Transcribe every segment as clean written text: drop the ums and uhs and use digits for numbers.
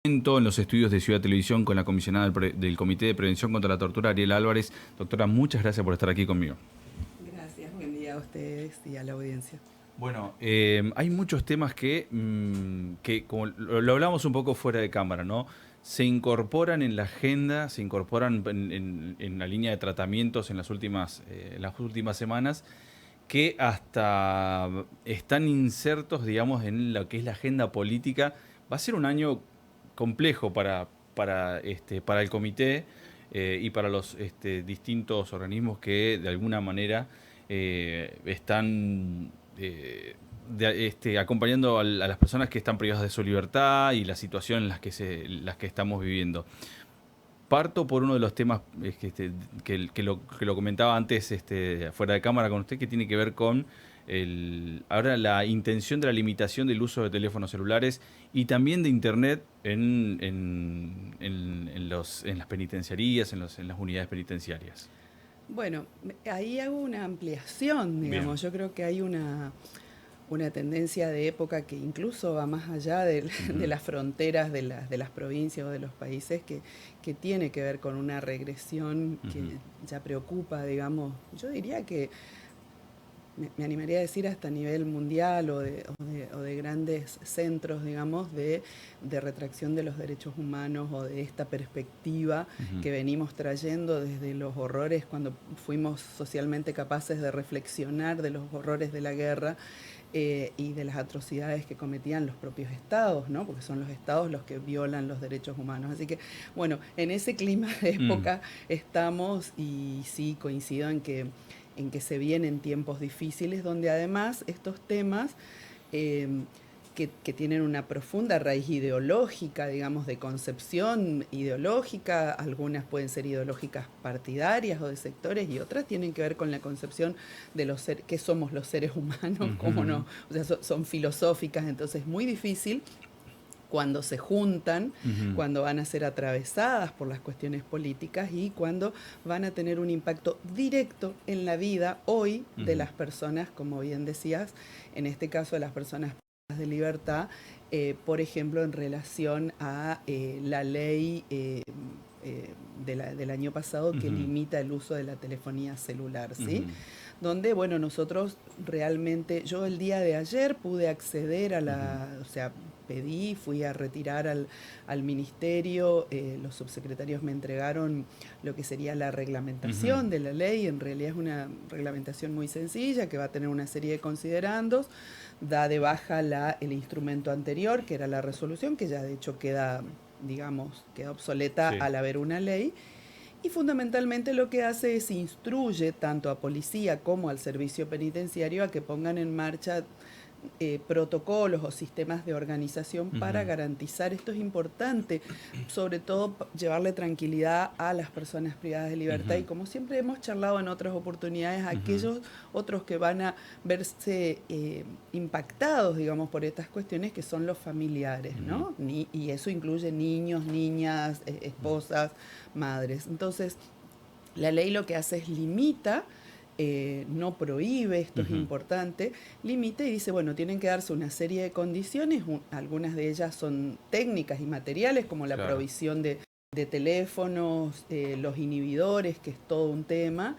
En los estudios de Ciudad Televisión con la comisionada del Comité de Prevención contra la Tortura, Ariel Álvarez. Doctora, muchas gracias por estar aquí conmigo. Gracias, buen día a ustedes y a la audiencia. Bueno, hay muchos temas que como lo hablamos un poco fuera de cámara, ¿no? Se incorporan en la agenda, se incorporan en la línea de tratamientos en las últimas semanas, que hasta están insertos, digamos, en lo que es la agenda política. Va a ser un año complejo para el comité y para los distintos organismos que de alguna manera están acompañando a las personas que están privadas de su libertad y la situación en las que estamos viviendo. Parto por uno de los temas que lo comentaba antes fuera de cámara con usted, que tiene que ver con ahora la intención de la limitación del uso de teléfonos celulares y también de Internet en las penitenciarías, en las unidades penitenciarias. Bueno, ahí hago una ampliación, digamos. Bien. Yo creo que hay una tendencia de época que incluso va más allá de las fronteras de las provincias o de los países, que tiene que ver con una regresión que ya preocupa, digamos. Yo diría que me animaría a decir hasta a nivel mundial o de grandes centros, digamos, de retracción de los derechos humanos o de esta perspectiva que venimos trayendo desde los horrores, cuando fuimos socialmente capaces de reflexionar de los horrores de la guerra y de las atrocidades que cometían los propios estados, ¿no? Porque son los estados los que violan los derechos humanos. Así que, bueno, en ese clima de época estamos, y sí coincido en que se vienen tiempos difíciles, donde además estos temas que tienen una profunda raíz ideológica, digamos, de concepción ideológica, algunas pueden ser ideológicas partidarias o de sectores, y otras tienen que ver con la concepción de qué somos los seres humanos, cómo no, o sea, son filosóficas. Entonces es muy difícil cuando se juntan, cuando van a ser atravesadas por las cuestiones políticas y cuando van a tener un impacto directo en la vida hoy de las personas, como bien decías, en este caso de las personas privadas de libertad, por ejemplo, en relación a la ley del año pasado que limita el uso de la telefonía celular, ¿sí? Donde, bueno, nosotros realmente, yo el día de ayer pude acceder a o sea, fui a retirar al ministerio, los subsecretarios me entregaron lo que sería la reglamentación de la ley. En realidad es una reglamentación muy sencilla que va a tener una serie de considerandos, da de baja el instrumento anterior, que era la resolución, que ya de hecho queda, digamos, queda obsoleta al haber una ley. Y fundamentalmente lo que hace es instruye tanto a policía como al servicio penitenciario a que pongan en marcha protocolos o sistemas de organización para garantizar. Esto es importante, sobre todo llevarle tranquilidad a las personas privadas de libertad y, como siempre hemos charlado en otras oportunidades, aquellos otros que van a verse impactados, digamos, por estas cuestiones, que son los familiares, ¿no? Y eso incluye niños, niñas, esposas, madres. Entonces, la ley lo que hace es limita, no prohíbe, esto es importante, limita y dice, bueno, tienen que darse una serie de condiciones, algunas de ellas son técnicas y materiales, como la provisión de teléfonos, los inhibidores, que es todo un tema,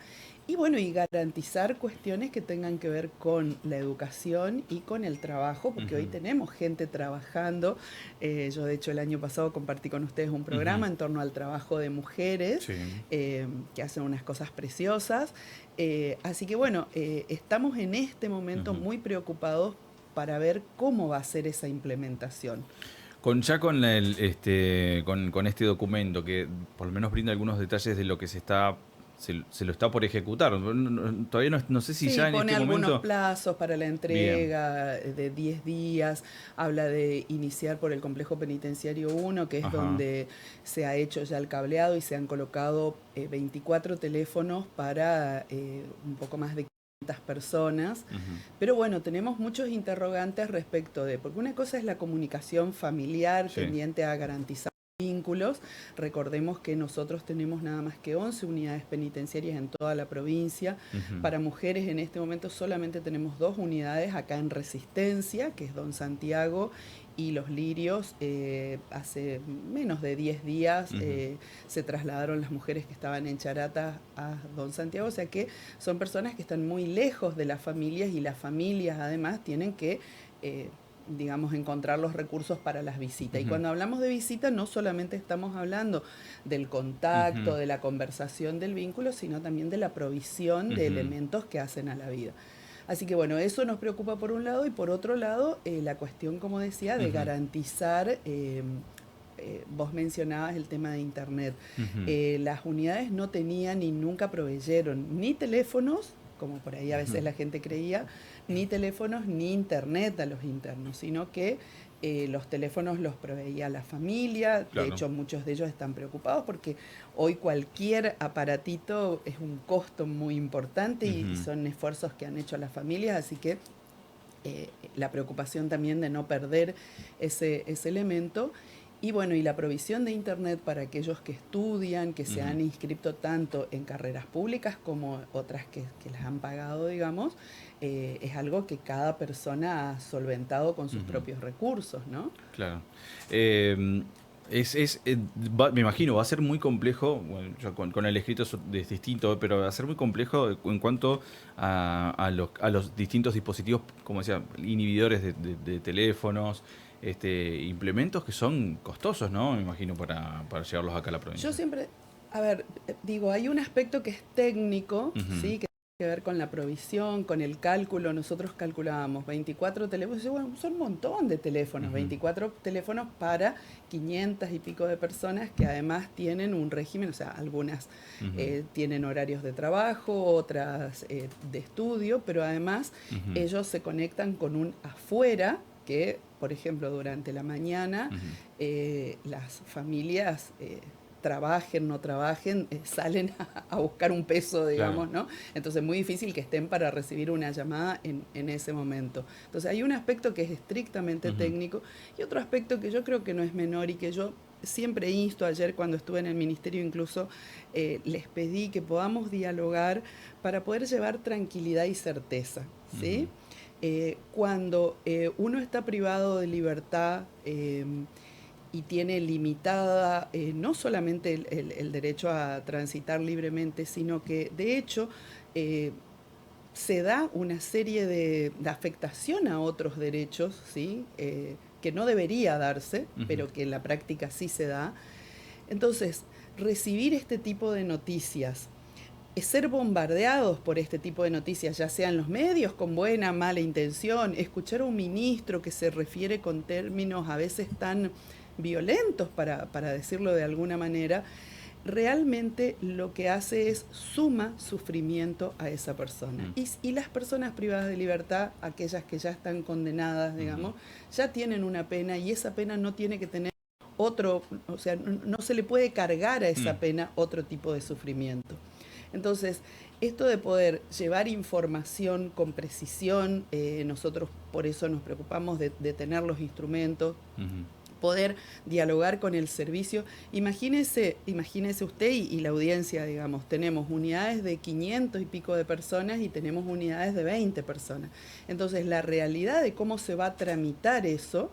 y bueno, y garantizar cuestiones que tengan que ver con la educación y con el trabajo, porque hoy tenemos gente trabajando. Yo de hecho el año pasado compartí con ustedes un programa en torno al trabajo de mujeres, que hacen unas cosas preciosas. Así que bueno, estamos en este momento muy preocupados para ver cómo va a ser esa implementación. Con este documento, que por lo menos brinda algunos detalles de lo que se lo está por ejecutar. Todavía no sé si sí, ya en pone este algunos momento. plazos para la entrega de 10 días, habla de iniciar por el complejo penitenciario 1, que es donde se ha hecho ya el cableado y se han colocado 24 teléfonos para un poco más de 500 personas. Pero bueno, tenemos muchos interrogantes respecto de, porque una cosa es la comunicación familiar tendiente a garantizar vínculos. Recordemos que nosotros tenemos nada más que 11 unidades penitenciarias en toda la provincia. Para mujeres en este momento solamente tenemos 2 unidades acá en Resistencia, que es Don Santiago y Los Lirios, hace menos de 10 días se trasladaron las mujeres que estaban en Charata a Don Santiago, o sea que son personas que están muy lejos de las familias y las familias además tienen que digamos, encontrar los recursos para las visitas. Y cuando hablamos de visita, no solamente estamos hablando del contacto, de la conversación, del vínculo, sino también de la provisión de elementos que hacen a la vida. Así que bueno, eso nos preocupa por un lado y por otro lado la cuestión, como decía, de garantizar, vos mencionabas el tema de Internet. Las unidades no tenían y nunca proveyeron ni teléfonos, como por ahí a veces la gente creía, ni teléfonos ni internet a los internos, sino que los teléfonos los proveía la familia. Claro. De hecho, muchos de ellos están preocupados porque hoy cualquier aparatito es un costo muy importante y son esfuerzos que han hecho las familias, así que la preocupación también de no perder ese elemento. Y bueno, y la provisión de Internet para aquellos que estudian, que se han inscrito tanto en carreras públicas como otras que las han pagado, digamos, es algo que cada persona ha solventado con sus propios recursos, ¿no? Claro. Me imagino, va a ser muy complejo, bueno, yo con el escrito es distinto, pero va a ser muy complejo en cuanto a los distintos dispositivos, como decía, inhibidores de teléfonos, implementos que son costosos, ¿no? Me imagino, para llevarlos acá a la provincia. Yo siempre, a ver, digo, hay un aspecto que es técnico, ¿sí? Que tiene que ver con la provisión, con el cálculo. Nosotros calculábamos 24 teléfonos, bueno, son un montón de teléfonos, 24 teléfonos para 500 y pico de personas que además tienen un régimen, o sea, algunas tienen horarios de trabajo, otras de estudio, pero además ellos se conectan con un afuera que, por ejemplo, durante la mañana las familias trabajen, no trabajen, salen a buscar un peso, digamos, claro, ¿no? Entonces es muy difícil que estén para recibir una llamada en ese momento. Entonces hay un aspecto que es estrictamente técnico y otro aspecto que yo creo que no es menor y que yo siempre insto. Ayer cuando estuve en el ministerio incluso les pedí que podamos dialogar para poder llevar tranquilidad y certeza, ¿sí? Cuando uno está privado de libertad y tiene limitada no solamente el derecho a transitar libremente, sino que de hecho se da una serie de afectación a otros derechos, ¿sí? Que no debería darse, pero que en la práctica sí se da. Entonces, recibir este tipo de noticias, ser bombardeados por este tipo de noticias, ya sea en los medios con buena, mala intención, escuchar a un ministro que se refiere con términos a veces tan violentos, para decirlo de alguna manera, realmente lo que hace es suma sufrimiento a esa persona. Y las personas privadas de libertad, aquellas que ya están condenadas, digamos, ya tienen una pena y esa pena no tiene que tener otro, o sea, no se le puede cargar a esa pena otro tipo de sufrimiento. Entonces, esto de poder llevar información con precisión, nosotros por eso nos preocupamos de tener los instrumentos, poder dialogar con el servicio. Imagínese usted y la audiencia, digamos, tenemos unidades de 500 y pico de personas y tenemos unidades de 20 personas. Entonces, la realidad de cómo se va a tramitar eso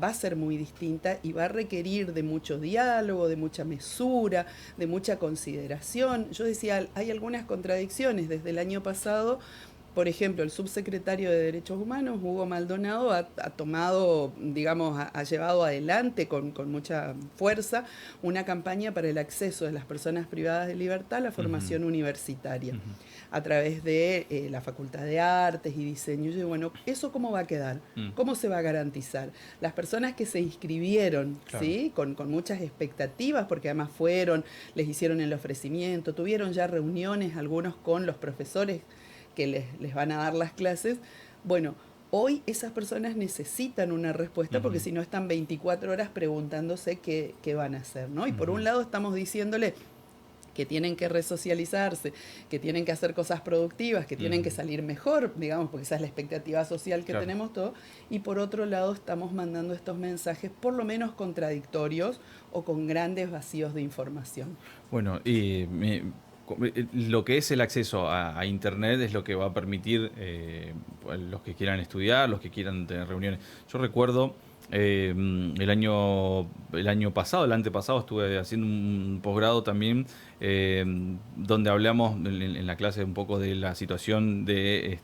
va a ser muy distinta y va a requerir de mucho diálogo, de mucha mesura, de mucha consideración. Yo decía, hay algunas contradicciones. Desde el año pasado, por ejemplo, el subsecretario de Derechos Humanos, Hugo Maldonado, ha tomado, digamos, ha llevado adelante con mucha fuerza una campaña para el acceso de las personas privadas de libertad a la formación universitaria, a través de la Facultad de Artes y Diseño. Y bueno, ¿eso cómo va a quedar? ¿Cómo se va a garantizar? Las personas que se inscribieron, claro, ¿sí? Con muchas expectativas, porque además fueron, les hicieron el ofrecimiento, tuvieron ya reuniones, algunos con los profesores que les van a dar las clases. Bueno, hoy esas personas necesitan una respuesta porque si no están 24 horas preguntándose qué van a hacer, ¿no? Y por un lado estamos diciéndole que tienen que resocializarse, que tienen que hacer cosas productivas, que tienen que salir mejor, digamos, porque esa es la expectativa social que claro, tenemos todos, y por otro lado estamos mandando estos mensajes por lo menos contradictorios o con grandes vacíos de información. Bueno, lo que es el acceso a Internet es lo que va a permitir los que quieran estudiar, los que quieran tener reuniones. Yo recuerdo el año pasado, el antepasado, estuve haciendo un posgrado también, donde hablamos en la clase un poco de la situación de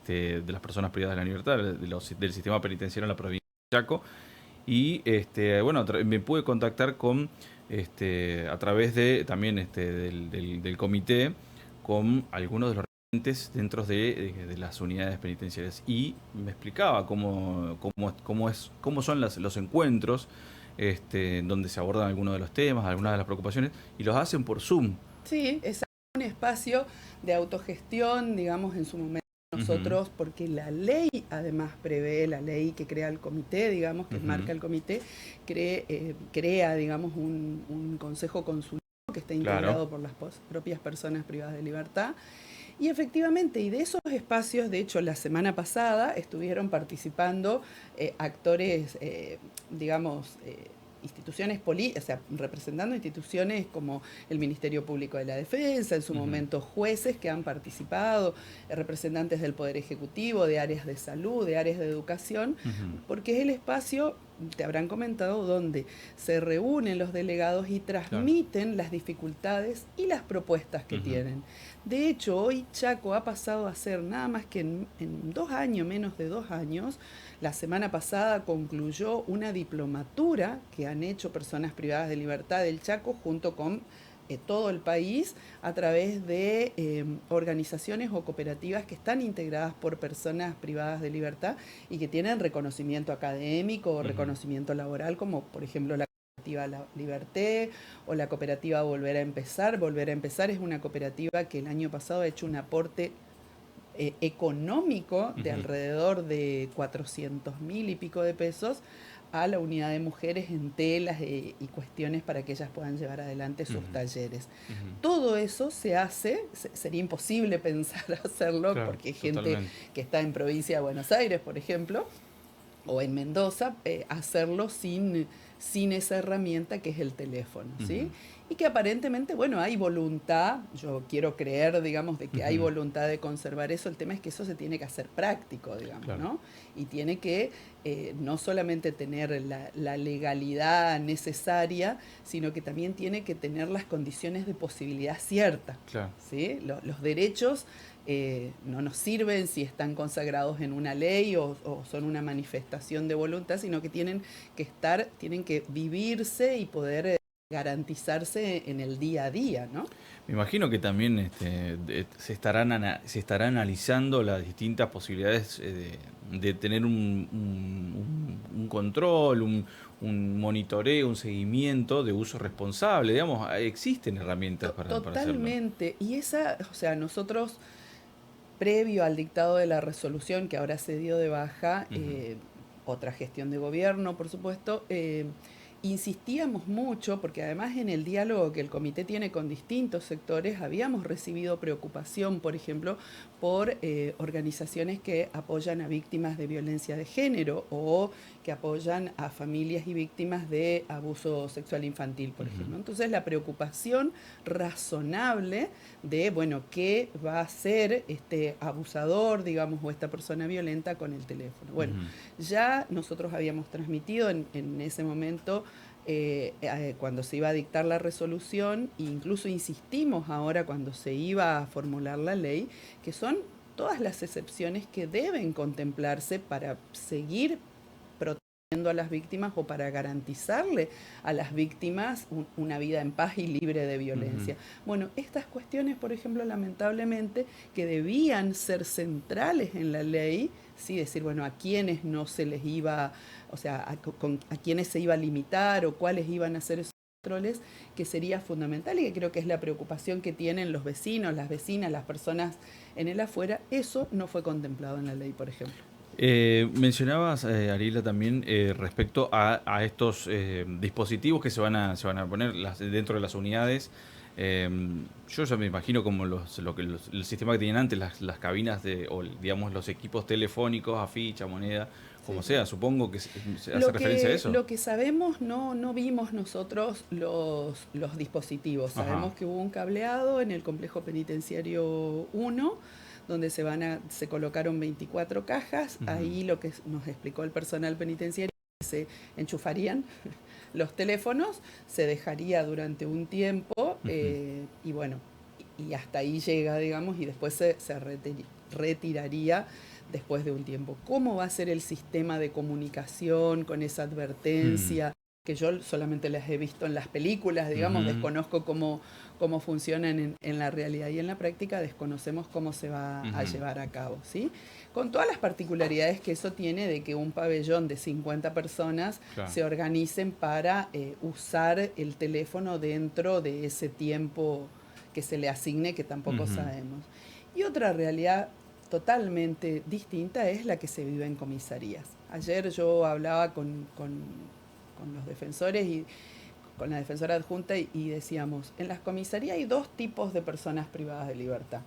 las personas privadas de la libertad, del sistema penitenciario en la provincia de Chaco. Y bueno, me pude contactar con, a través de también del comité, con algunos de los referentes dentro de las unidades penitenciarias. Y me explicaba cómo son los encuentros, donde se abordan algunos de los temas, algunas de las preocupaciones, y los hacen por Zoom. Sí, es un espacio de autogestión, digamos, en su momento nosotros, porque la ley además prevé, la ley que crea el comité, digamos, que marca el comité, crea, digamos, un consejo consultivo que está integrado por las propias personas privadas de libertad. Y efectivamente, y de esos espacios, de hecho, la semana pasada estuvieron participando actores, digamos, instituciones políticas, o sea, representando instituciones como el Ministerio Público de la Defensa, en su momento jueces que han participado, representantes del Poder Ejecutivo, de áreas de salud, de áreas de educación, porque es el espacio, te habrán comentado, donde se reúnen los delegados y transmiten las dificultades y las propuestas que tienen. De hecho, hoy Chaco ha pasado a ser nada más que en 2 años, menos de 2 años, la semana pasada concluyó una diplomatura que han hecho personas privadas de libertad del Chaco junto con todo el país a través de organizaciones o cooperativas que están integradas por personas privadas de libertad y que tienen reconocimiento académico o reconocimiento laboral, como por ejemplo la cooperativa La Liberté o la cooperativa Volver a Empezar. Volver a Empezar es una cooperativa que el año pasado ha hecho un aporte económico de alrededor de 400.000 y pico de pesos a la unidad de mujeres en telas y cuestiones para que ellas puedan llevar adelante sus talleres. Todo eso se hace, sería imposible pensar hacerlo, porque hay gente que está en provincia de Buenos Aires, por ejemplo, o en Mendoza, hacerlo sin esa herramienta que es el teléfono, ¿sí? Y que aparentemente, bueno, hay voluntad, yo quiero creer, digamos, de que hay voluntad de conservar eso. El tema es que eso se tiene que hacer práctico, digamos, ¿no? Y tiene que no solamente tener la legalidad necesaria, sino que también tiene que tener las condiciones de posibilidad cierta, ¿sí? Los derechos no nos sirven si están consagrados en una ley o son una manifestación de voluntad, sino que tienen que vivirse y poder garantizarse en el día a día, ¿no? Me imagino que también se estará analizando las distintas posibilidades de tener un control, un monitoreo, un seguimiento de uso responsable. Digamos, existen herramientas para hacerlo. Totalmente. Y o sea, nosotros, previo al dictado de la resolución, que ahora se dio de baja, otra gestión de gobierno, por supuesto, insistíamos mucho, porque además en el diálogo que el comité tiene con distintos sectores, habíamos recibido preocupación, por ejemplo, por organizaciones que apoyan a víctimas de violencia de género o que apoyan a familias y víctimas de abuso sexual infantil, por ejemplo. Entonces la preocupación razonable de, bueno, ¿qué va a hacer este abusador, digamos, o esta persona violenta con el teléfono? Bueno, ya nosotros habíamos transmitido en ese momento, cuando se iba a dictar la resolución, e incluso insistimos ahora cuando se iba a formular la ley, que son todas las excepciones que deben contemplarse para seguir protegiendo a las víctimas o para garantizarle a las víctimas una vida en paz y libre de violencia. Bueno, estas cuestiones, por ejemplo, lamentablemente, que debían ser centrales en la ley, sí, decir, bueno, a quiénes no se les iba, o sea, a quiénes se iba a limitar o cuáles iban a ser esos controles, que sería fundamental y que creo que es la preocupación que tienen los vecinos, las vecinas, las personas en el afuera. Eso no fue contemplado en la ley, por ejemplo. Mencionabas, Ariela, también respecto a estos dispositivos que se van a poner dentro de las unidades. Yo ya me imagino como el sistema que tenían antes, las cabinas o digamos los equipos telefónicos, aficha, moneda, como sea. Supongo que se hace referencia a eso. Lo que sabemos, no vimos nosotros los dispositivos. Sabemos que hubo un cableado en el complejo penitenciario 1, donde se colocaron 24 cajas. Ahí lo que nos explicó el personal penitenciario se enchufarían los teléfonos, se dejaría durante un tiempo y bueno, y hasta ahí llega, digamos, y después se retiraría después de un tiempo. ¿Cómo va a ser el sistema de comunicación con esa advertencia? Que yo solamente las he visto en las películas, digamos, desconozco cómo funcionan en la realidad y en la práctica, desconocemos cómo se va a llevar a cabo, ¿sí? Con todas las particularidades que eso tiene de que un pabellón de 50 personas se organicen para usar el teléfono dentro de ese tiempo que se le asigne, que tampoco sabemos. Y otra realidad totalmente distinta es la que se vive en comisarías. Ayer yo hablaba con los defensores y con la defensora adjunta y decíamos, en las comisarías hay dos tipos de personas privadas de libertad.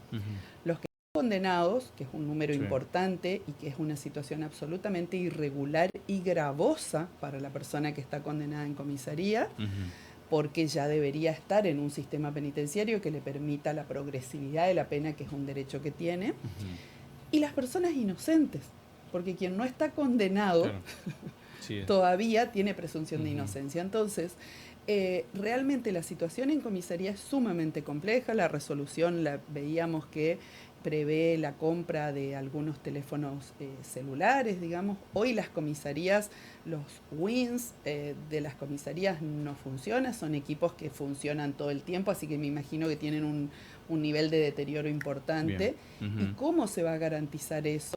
Los que están condenados, que es un número importante y que es una situación absolutamente irregular y gravosa para la persona que está condenada en comisaría, porque ya debería estar en un sistema penitenciario que le permita la progresividad de la pena, que es un derecho que tiene, y las personas inocentes, porque quien no está condenado todavía tiene presunción de inocencia. Entonces, realmente la situación en comisaría es sumamente compleja. La resolución la veíamos que prevé la compra de algunos teléfonos celulares, digamos. Hoy las comisarías, los WINS de las comisarías no funcionan, son equipos que funcionan todo el tiempo, así que me imagino que tienen un nivel de deterioro importante. ¿Y cómo se va a garantizar eso?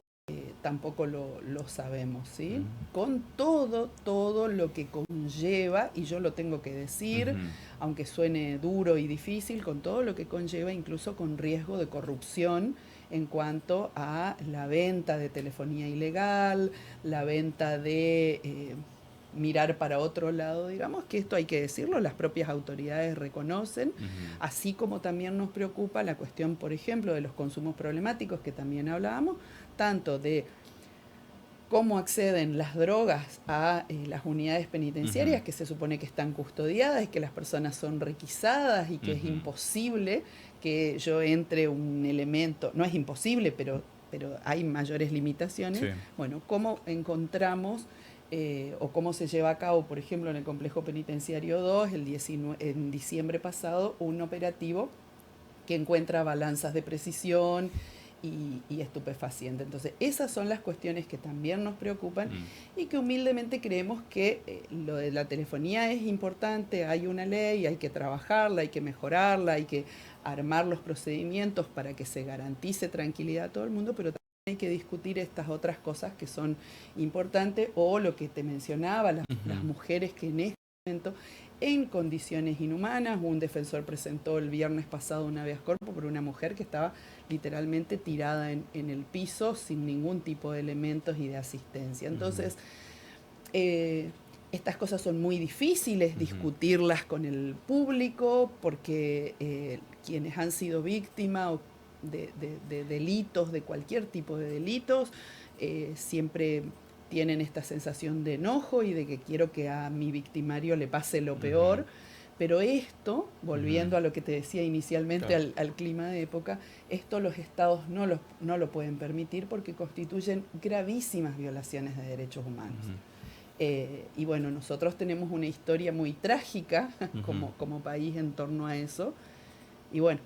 Tampoco lo sabemos, ¿sí? Con todo lo que conlleva, y yo lo tengo que decir, aunque suene duro y difícil, con todo lo que conlleva, incluso con riesgo de corrupción en cuanto a la venta de telefonía ilegal, la venta de mirar para otro lado, digamos, que esto hay que decirlo, las propias autoridades reconocen, así como también nos preocupa la cuestión, por ejemplo, de los consumos problemáticos, que también hablábamos, tanto de cómo acceden las drogas a las unidades penitenciarias, que se supone que están custodiadas y que las personas son requisadas y que es imposible que yo entre un elemento, no es imposible, pero hay mayores limitaciones. Bueno, cómo encontramos o cómo se lleva a cabo, por ejemplo, en el Complejo Penitenciario 2, en diciembre pasado, un operativo que encuentra balanzas de precisión y estupefaciente. Entonces, esas son las cuestiones que también nos preocupan y que humildemente creemos que lo de la telefonía es importante, hay una ley, hay que trabajarla, hay que mejorarla, hay que armar los procedimientos para que se garantice tranquilidad a todo el mundo, pero también hay que discutir estas otras cosas que son importantes, o lo que te mencionaba, las mujeres que en este momento en condiciones inhumanas. Un defensor presentó el viernes pasado un habeas corpus por una mujer que estaba literalmente tirada en el piso sin ningún tipo de elementos y de asistencia. Entonces, estas cosas son muy difíciles discutirlas con el público porque quienes han sido víctimas de delitos, de cualquier tipo de delitos, siempre tienen esta sensación de enojo y de que quiero que a mi victimario le pase lo peor. Pero esto, volviendo a lo que te decía inicialmente, al clima de época, esto los estados no lo pueden permitir porque constituyen gravísimas violaciones de derechos humanos. Y bueno, nosotros tenemos una historia muy trágica como país en torno a eso. Y bueno,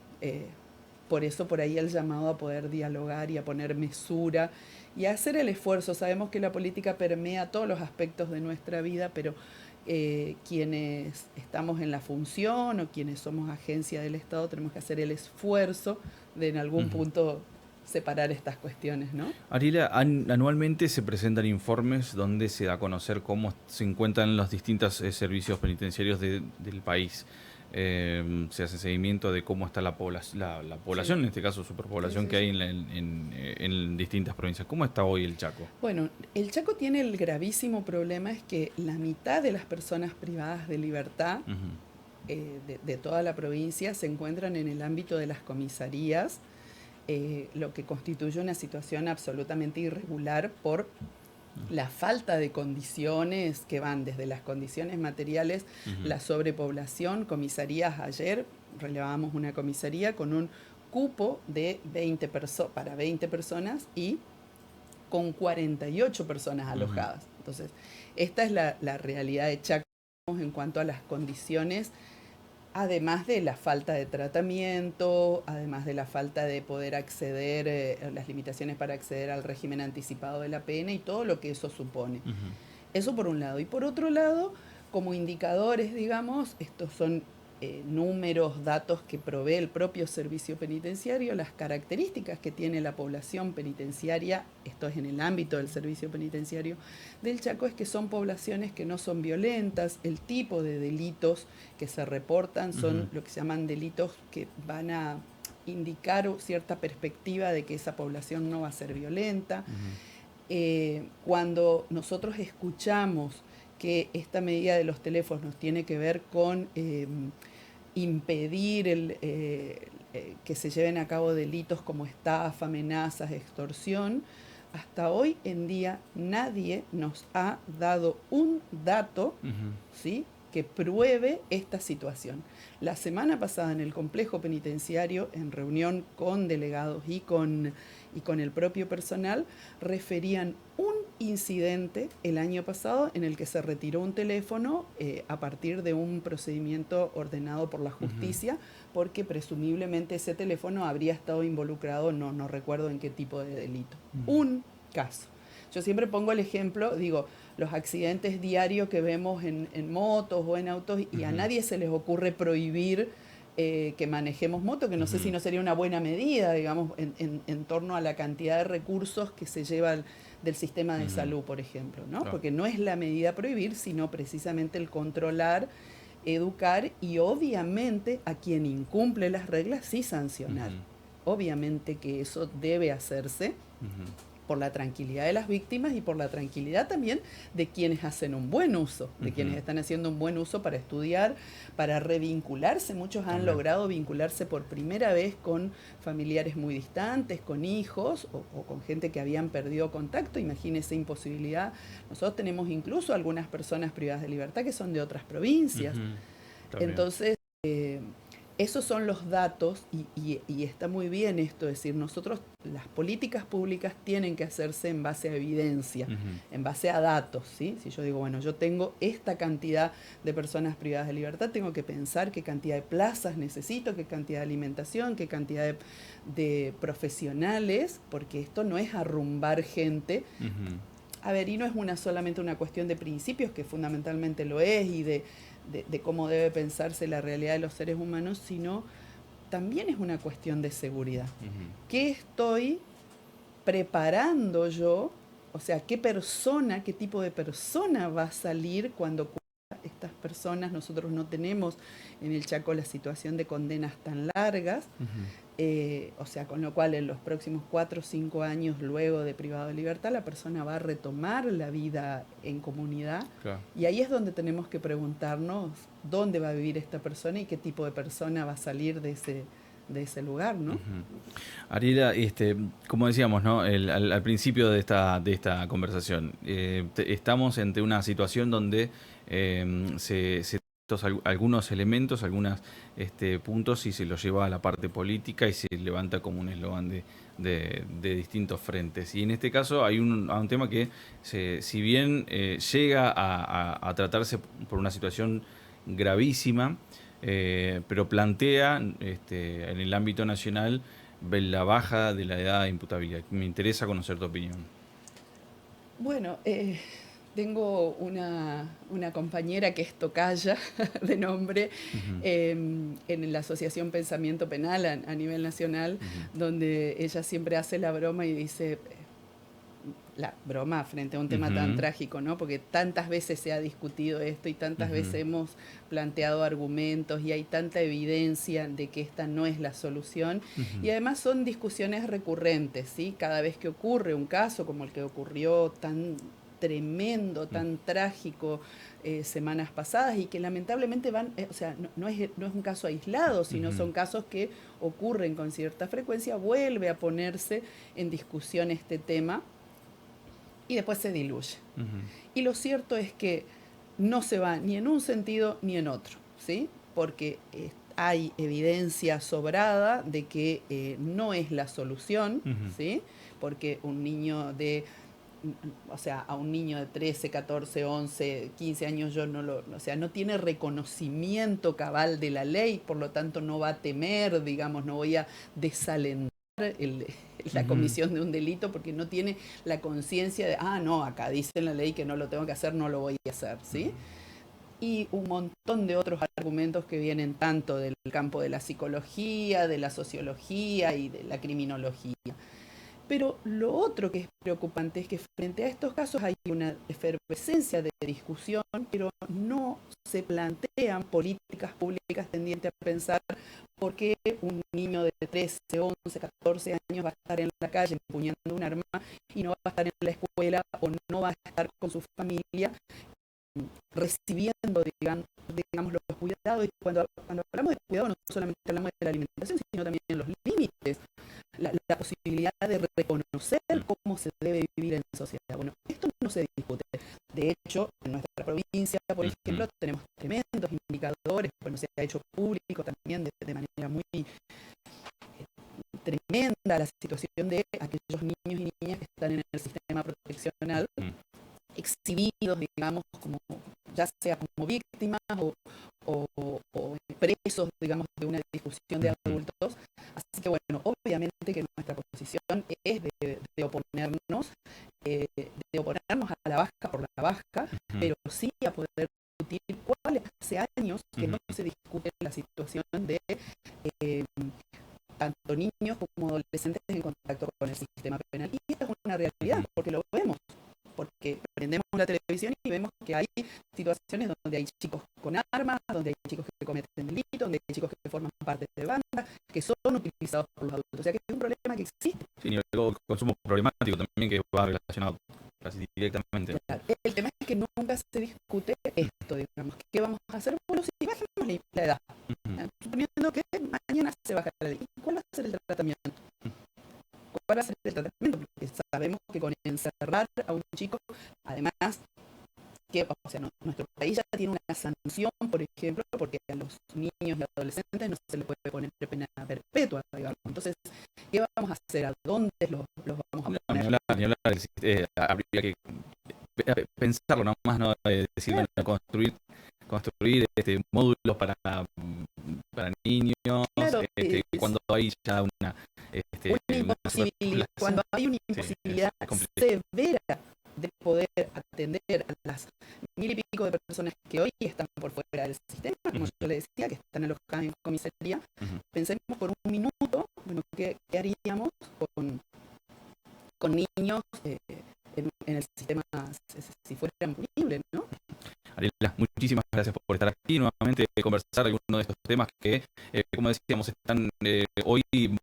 por eso por ahí el llamado a poder dialogar y a poner mesura y a hacer el esfuerzo. Sabemos que la política permea todos los aspectos de nuestra vida, pero quienes estamos en la función o quienes somos agencia del Estado tenemos que hacer el esfuerzo de en algún punto separar estas cuestiones, ¿no? Ariela, anualmente se presentan informes donde se da a conocer cómo se encuentran los distintos servicios penitenciarios del país. Se hace seguimiento de cómo está la población, en este caso superpoblación que hay en distintas provincias. ¿Cómo está hoy el Chaco? Bueno, el Chaco tiene el gravísimo problema es que la mitad de las personas privadas de libertad de toda la provincia se encuentran en el ámbito de las comisarías, lo que constituye una situación absolutamente irregular por la falta de condiciones que van desde las condiciones materiales, la sobrepoblación. Comisarías, ayer relevábamos una comisaría con un cupo de para 20 personas y con 48 personas alojadas. Entonces, esta es la realidad de Chaco en cuanto a las condiciones, además de la falta de tratamiento, además de la falta de poder acceder, las limitaciones para acceder al régimen anticipado de la pena y todo lo que eso supone. Eso por un lado. Y por otro lado, como indicadores, digamos, estos son números, datos que provee el propio servicio penitenciario, las características que tiene la población penitenciaria, esto es en el ámbito del servicio penitenciario del Chaco, es que son poblaciones que no son violentas, el tipo de delitos que se reportan son lo que se llaman delitos que van a indicar cierta perspectiva de que esa población no va a ser violenta. Cuando nosotros escuchamos que esta medida de los teléfonos tiene que ver con impedir que se lleven a cabo delitos como estafa, amenazas, extorsión, hasta hoy en día nadie nos ha dado un dato, ¿sí?, que pruebe esta situación. La semana pasada en el complejo penitenciario, en reunión con delegados y con el propio personal, referían un incidente el año pasado en el que se retiró un teléfono a partir de un procedimiento ordenado por la justicia, porque presumiblemente ese teléfono habría estado involucrado, no recuerdo en qué tipo de delito. Un caso. Yo siempre pongo el ejemplo, digo, los accidentes diarios que vemos en motos o en autos, y a nadie se les ocurre prohibir que manejemos moto, que no sé si no sería una buena medida, digamos, en torno a la cantidad de recursos que se lleva del sistema de salud, por ejemplo, ¿no? Claro. Porque no es la medida prohibir, sino precisamente el controlar, educar y obviamente a quien incumple las reglas sí sancionar. Obviamente que eso debe hacerse por la tranquilidad de las víctimas y por la tranquilidad también de quienes hacen un buen uso, de quienes están haciendo un buen uso para estudiar, para revincularse. Muchos han logrado vincularse por primera vez con familiares muy distantes, con hijos o con gente que habían perdido contacto. Imagínense imposibilidad. Nosotros tenemos incluso algunas personas privadas de libertad que son de otras provincias. Entonces, esos son los datos y está muy bien esto, es decir, nosotros, las políticas públicas tienen que hacerse en base a evidencia, en base a datos, ¿sí? Si yo digo, bueno, yo tengo esta cantidad de personas privadas de libertad, tengo que pensar qué cantidad de plazas necesito, qué cantidad de alimentación, qué cantidad de profesionales, porque esto no es arrumbar gente. A ver, y no es solamente una cuestión de principios, que fundamentalmente lo es, y de cómo debe pensarse la realidad de los seres humanos, sino también es una cuestión de seguridad. ¿Qué estoy preparando yo? O sea, ¿qué tipo de persona va a salir cuando estas personas? Nosotros no tenemos en el Chaco la situación de condenas tan largas, o sea, con lo cual en los próximos 4 o 5 años luego de privado de libertad la persona va a retomar la vida en comunidad. Claro. Y ahí es donde tenemos que preguntarnos dónde va a vivir esta persona y qué tipo de persona va a salir de ese lugar, ¿no? Ariela, como decíamos, ¿no? Al principio de esta conversación, estamos ante una situación donde algunos elementos, algunos puntos, y se los lleva a la parte política y se levanta como un eslogan de distintos frentes. Y en este caso hay un tema que, si bien llega a tratarse por una situación gravísima, pero plantea en el ámbito nacional la baja de la edad de imputabilidad. Me interesa conocer tu opinión. Bueno, tengo una compañera que es tocaya de nombre en la Asociación Pensamiento Penal a nivel nacional, donde ella siempre hace la broma y dice, la broma frente a un tema tan trágico, ¿no? Porque tantas veces se ha discutido esto y tantas veces hemos planteado argumentos y hay tanta evidencia de que esta no es la solución. Y además son discusiones recurrentes, ¿sí? Cada vez que ocurre un caso como el que ocurrió tan tremendo, tan trágico semanas pasadas, y que lamentablemente o sea, no es un caso aislado, sino son casos que ocurren con cierta frecuencia, vuelve a ponerse en discusión este tema y después se diluye. Y lo cierto es que no se va ni en un sentido ni en otro, ¿sí? Porque hay evidencia sobrada de que no es la solución, ¿sí? Porque un niño de o sea, a un niño de 13, 14, 11, 15 años yo no lo, o sea, no tiene reconocimiento cabal de la ley, por lo tanto no va a temer, digamos, no voy a desalentar el, la comisión de un delito porque no tiene la conciencia de, no, acá dice en la ley que no lo tengo que hacer, no lo voy a hacer, ¿sí? Y un montón de otros argumentos que vienen tanto del campo de la psicología, de la sociología y de la criminología. Pero lo otro que es preocupante es que frente a estos casos hay una efervescencia de discusión, pero no se plantean políticas públicas tendientes a pensar por qué un niño de 13, 11, 14 años va a estar en la calle empuñando un arma y no va a estar en la escuela o no va a estar con su familia recibiendo, digamos, los cuidados. Y cuando hablamos de cuidado no solamente hablamos de la alimentación, sino también de los límites, la posibilidad de reconocer cómo se debe vivir en sociedad. Bueno, esto no se discute. De hecho, en nuestra provincia, por ejemplo, tenemos tremendos indicadores, bueno, se ha hecho público también de manera muy tremenda la situación de aquellos niños y niñas que están en el sistema proteccional, exhibidos, digamos, como ya sea como víctimas o presos, digamos, de una discusión de adultos. Así que bueno, obviamente que nuestra posición es de oponernos, a la vasca por la vasca, pero sí a poder discutir cuál hace años que no se discute la situación de tanto niños como adolescentes en contacto con el sistema penal. Y esta es una realidad, porque lo vemos. Porque prendemos la televisión y vemos que hay situaciones donde hay chicos con armas, donde hay chicos que cometen delitos, donde hay chicos que forman parte de bandas, que son utilizados por los adultos. O sea que es un problema que existe. Sí, y luego consumo problemático también que va relacionado casi directamente. Claro. El tema es que nunca se discute esto, digamos. ¿Qué vamos a hacer? Bueno, si bajemos la edad. Suponiendo que mañana se baja la ley. ¿Cuál va a ser el tratamiento? ¿Cuál va a ser el tratamiento? Porque sabemos que con encerrar a un chico, además, que, o sea, nuestro país ya tiene una sanción, por ejemplo, porque a los niños y adolescentes no se les puede poner pena perpetua, digamos. Entonces, ¿qué vamos a hacer? ¿A dónde los vamos a poner? Ni hablar, habría que pensarlo nomás, ¿no? Decir, bueno, construir módulos para niños, claro, cuando hay ya una imposibilidad, cuando hay una imposibilidad severa de poder atender a las 1000 y pico de personas que hoy están por fuera del sistema, como yo le decía, que están alojadas en comisaría. Pensemos por un minuto, bueno, ¿qué haríamos con niños en el sistema si fueran punibles, ¿no? Ariela, muchísimas gracias por estar aquí nuevamente, conversar algunos de estos temas que, como decíamos, están hoy